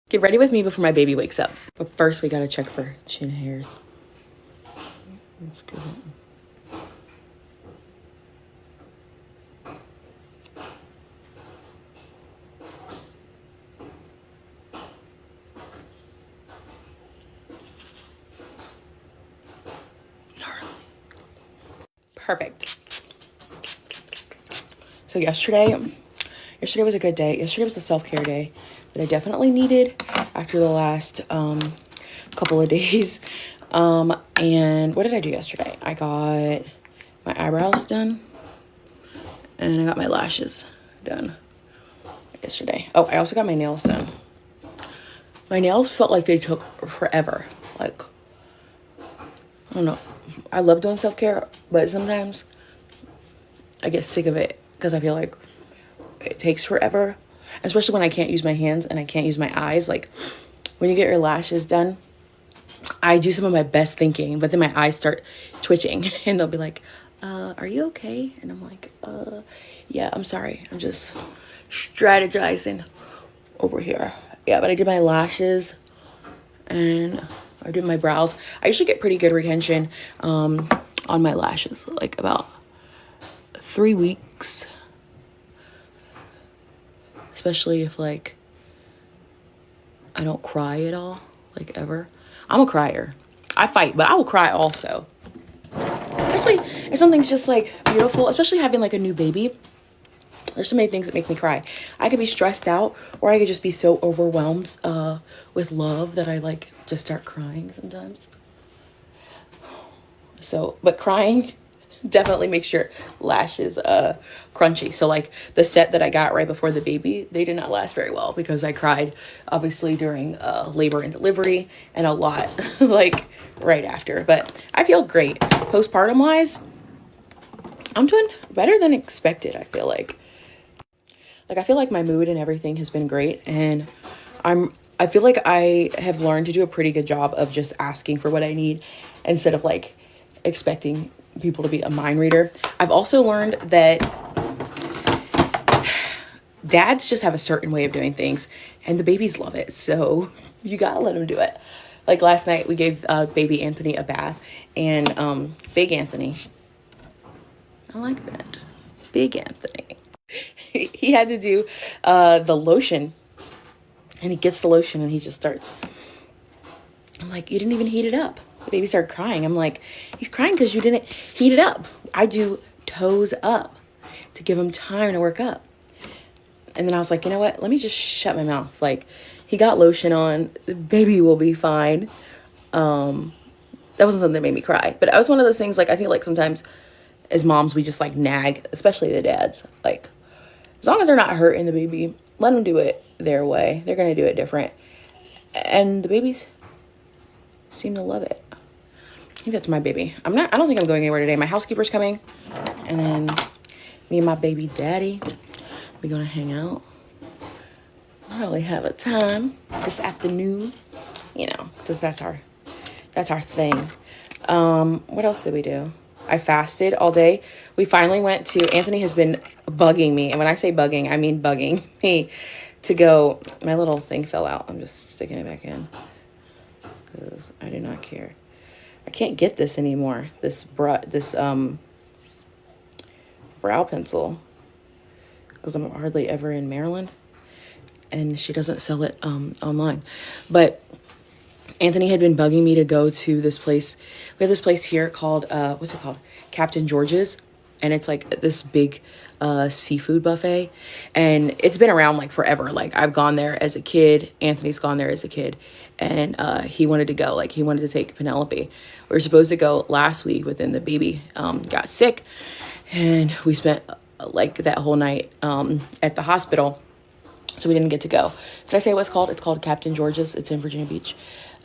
Get ready with me before my baby wakes up. But first, we gotta check for chin hairs. Let's get it. Perfect. So yesterday was a good day. Yesterday was a self-care day that I definitely needed after the last couple of days. And what did I do yesterday? I got my eyebrows done and I got my lashes done yesterday. Oh, I also got my nails done. My nails felt like they took forever. Like, I don't know. I love doing self-care, but sometimes I get sick of it because I feel like it takes forever, especially when I can't use my hands and I can't use my eyes. Like, when you get your lashes done, I do some of my best thinking, but then my eyes start twitching and they'll be like, are you okay? And I'm like, yeah, I'm sorry. I'm just strategizing over here. Yeah, but I did my lashes and I did my brows. I usually get pretty good retention on my lashes, like about 3 weeks, especially if like I don't cry at all, like ever. I'm a crier. I fight, but I will cry also. Especially if something's just like beautiful, especially having like a new baby. There's so many things that make me cry. I could be stressed out or I could just be so overwhelmed with love that I like just start crying sometimes. So, but crying definitely makes your lashes crunchy. So like the set that I got right before the baby, they did not last very well because I cried obviously during labor and delivery and a lot like right after. But I feel great. Postpartum wise, I'm doing better than expected, I feel like. I feel like my mood and everything has been great, and I feel like I have learned to do a pretty good job of just asking for what I need instead of like expecting people to be a mind reader. I've also learned that dads just have a certain way of doing things and the babies love it. So you gotta let them do it. Like last night we gave baby Anthony a bath and big Anthony. I like that. Big Anthony. He had to do the lotion and he gets the lotion and he just starts. I'm like, you didn't even heat it up. The baby started crying. I'm like, he's crying because you didn't heat it up. I do toes up to give him time to work up. And then I was like, you know what? Let me just shut my mouth. Like, he got lotion on. The baby will be fine. That wasn't something that made me cry. But I was one of those things, like, I feel like sometimes as moms, we just, like, nag, especially the dads. Like, as long as they're not hurting the baby, let them do it their way. They're going to do it different. And the babies seem to love it. I think that's my baby. I don't think I'm going anywhere today. My housekeeper's coming. And then me and my baby daddy, we're going to hang out. Probably have a time this afternoon. You know, because that's our thing. What else did we do? I fasted all day. We finally went to, Anthony has been bugging me. And when I say bugging, I mean bugging me to go. My little thing fell out. I'm just sticking it back in because I do not care. I can't get this anymore. This brow pencil, because I'm hardly ever in Maryland and she doesn't sell it online. But Anthony had been bugging me to go to this place. We have this place here called, what's it called? Captain George's. And it's like this big seafood buffet. And it's been around like forever. Like I've gone there as a kid. Anthony's gone there as a kid. And he wanted to go. Like he wanted to take Penelope. We were supposed to go last week, but then the baby got sick. And we spent like that whole night at the hospital. So we didn't get to go. Did I say what it's called? It's called Captain George's. It's in Virginia Beach.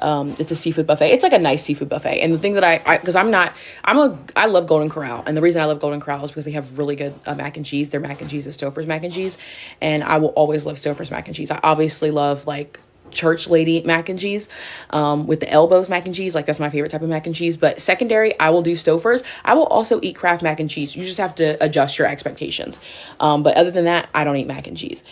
It's a seafood buffet. It's like a nice seafood buffet. And the thing that I love Golden Corral. And the reason I love Golden Corral is because they have really good mac and cheese. Their mac and cheese is Stouffer's mac and cheese. And I will always love Stouffer's mac and cheese. I obviously love like church lady mac and cheese with the elbows mac and cheese. Like that's my favorite type of mac and cheese. But secondary, I will do Stouffer's. I will also eat Kraft mac and cheese. You just have to adjust your expectations. But other than that, I don't eat mac and cheese.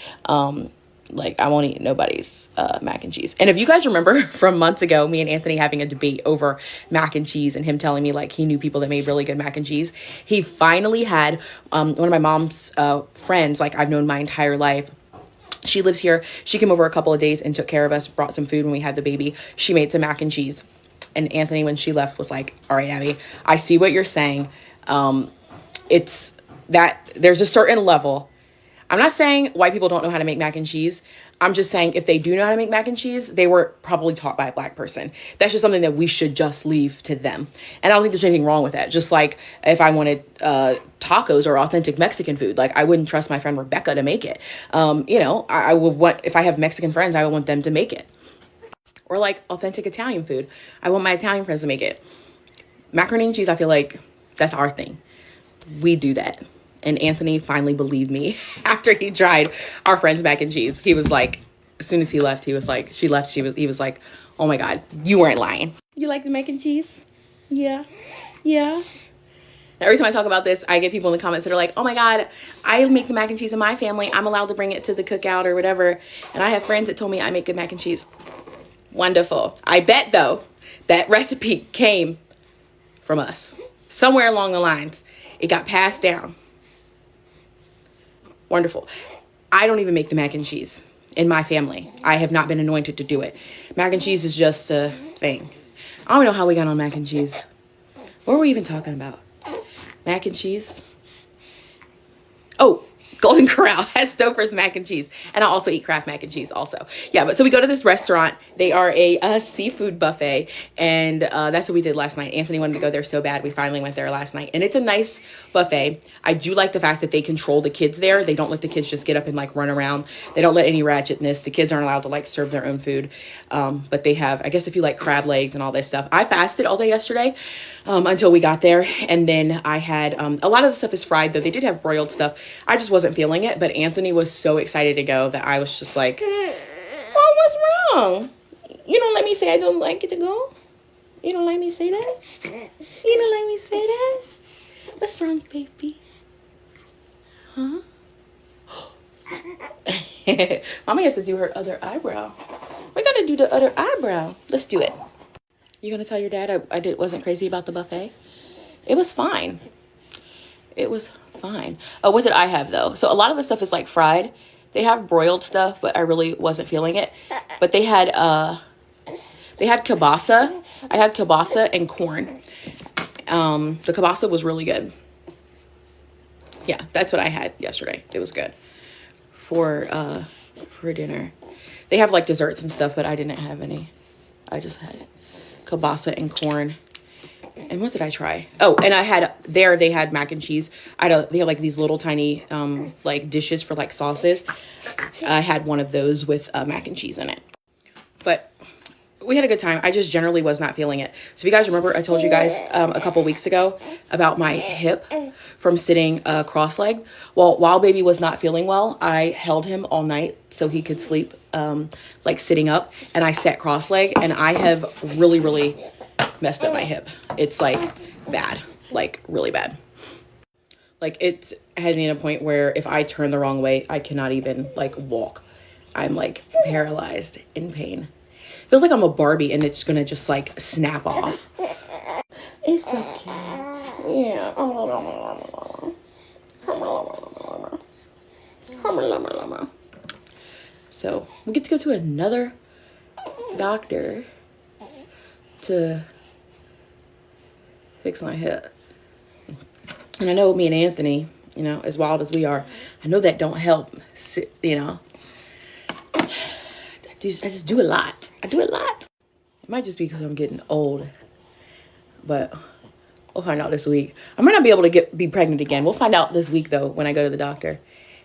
Like, I won't eat nobody's mac and cheese. And if you guys remember from months ago, me and Anthony having a debate over mac and cheese and him telling me like he knew people that made really good mac and cheese, he finally had one of my mom's friends, like I've known my entire life. She lives here. She came over a couple of days and took care of us, brought some food when we had the baby. She made some mac and cheese. And Anthony, when she left, was like, all right, Abby, I see what you're saying. It's that there's a certain level. I'm not saying white people don't know how to make mac and cheese. I'm just saying if they do know how to make mac and cheese, they were probably taught by a black person. That's just something that we should just leave to them. And I don't think there's anything wrong with that. Just like if I wanted tacos or authentic Mexican food, like I wouldn't trust my friend Rebecca to make it. I would want, if I have Mexican friends, I would want them to make it. Or like authentic Italian food. I want my Italian friends to make it. Macaroni and cheese, I feel like that's our thing. We do that. And Anthony finally believed me after he tried our friend's mac and cheese. He was like, as soon as he left, he was like, he was like, oh my God, you weren't lying. You like the mac and cheese? Yeah. Yeah. Every time I talk about this, I get people in the comments that are like, oh my God, I make the mac and cheese in my family. I'm allowed to bring it to the cookout or whatever. And I have friends that told me I make good mac and cheese. Wonderful. I bet though, that recipe came from us. Somewhere along the lines, it got passed down. Wonderful. I don't even make the mac and cheese in my family. I have not been anointed to do it. Mac and cheese is just a thing. I don't know how we got on mac and cheese. What were we even talking about? Mac and cheese? Oh, Golden Corral has Stouffer's mac and cheese. And I also eat Kraft mac and cheese also. Yeah, but so we go to this restaurant. They are a seafood buffet. And that's what we did last night. Anthony wanted to go there so bad. We finally went there last night. And it's a nice buffet. I do like the fact that they control the kids there. They don't let the kids just get up and like run around. They don't let any ratchetness. The kids aren't allowed to like serve their own food. But they have, I guess if you like crab legs and all this stuff. I fasted all day yesterday until we got there. And then I had, a lot of the stuff is fried though. They did have broiled stuff. I just wasn't feeling it, but Anthony was so excited to go that I was just like, oh, what's wrong? You don't let me say I don't like it to go? You don't let me say that? You don't let me say that? What's wrong, baby? Huh? Mommy has to do her other eyebrow. We gotta do the other eyebrow. Let's do it. You gonna tell your dad I wasn't crazy about the buffet? It was fine. It was fine. Oh, what did I have though? So a lot of the stuff is like fried. They have broiled stuff, but I really wasn't feeling it. But they had kielbasa. I had kielbasa and corn. The kielbasa was really good. Yeah, that's what I had yesterday. It was good for dinner. They have like desserts and stuff, but I didn't have any. I just had kielbasa and corn. And what did I try? Oh, and I had they had mac and cheese. They had like these little tiny like dishes for like sauces. I had one of those with mac and cheese in it. But we had a good time. I just generally was not feeling it. So if you guys remember, I told you guys a couple weeks ago about my hip from sitting cross-legged. Well, while baby was not feeling well, I held him all night so he could sleep like sitting up. And I sat cross-legged, and I have really, really messed up my hip. It's like bad, like really bad. Like it had me at a point where if I turn the wrong way, I cannot even like walk. I'm like paralyzed in pain. Feels like I'm a Barbie and it's gonna just like snap off. It's okay. Yeah. So we get to go to another doctor to fix my hip. And I know me and Anthony, you know, as wild as we are, I know that don't help, you know. I just do a lot. I do a lot. It might just be because I'm getting old. But we'll find out this week. I might not be able to be pregnant again. We'll find out this week, though, when I go to the doctor,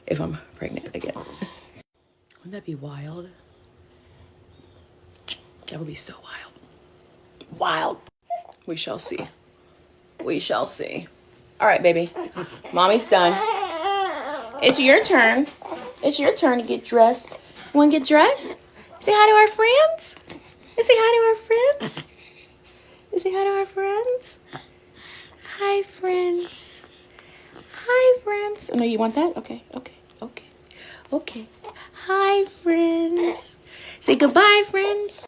if I'm pregnant again. Wouldn't that be wild? That would be so wild. Wild. We shall see. We shall see. All right, baby. Mommy's done. It's your turn. It's your turn to get dressed. You want to get dressed? Say hi to our friends. You say hi to our friends. You say hi to our friends. Hi, friends. Hi, friends. Oh, no, you want that? Okay, okay, okay, okay. Hi, friends. Say goodbye, friends.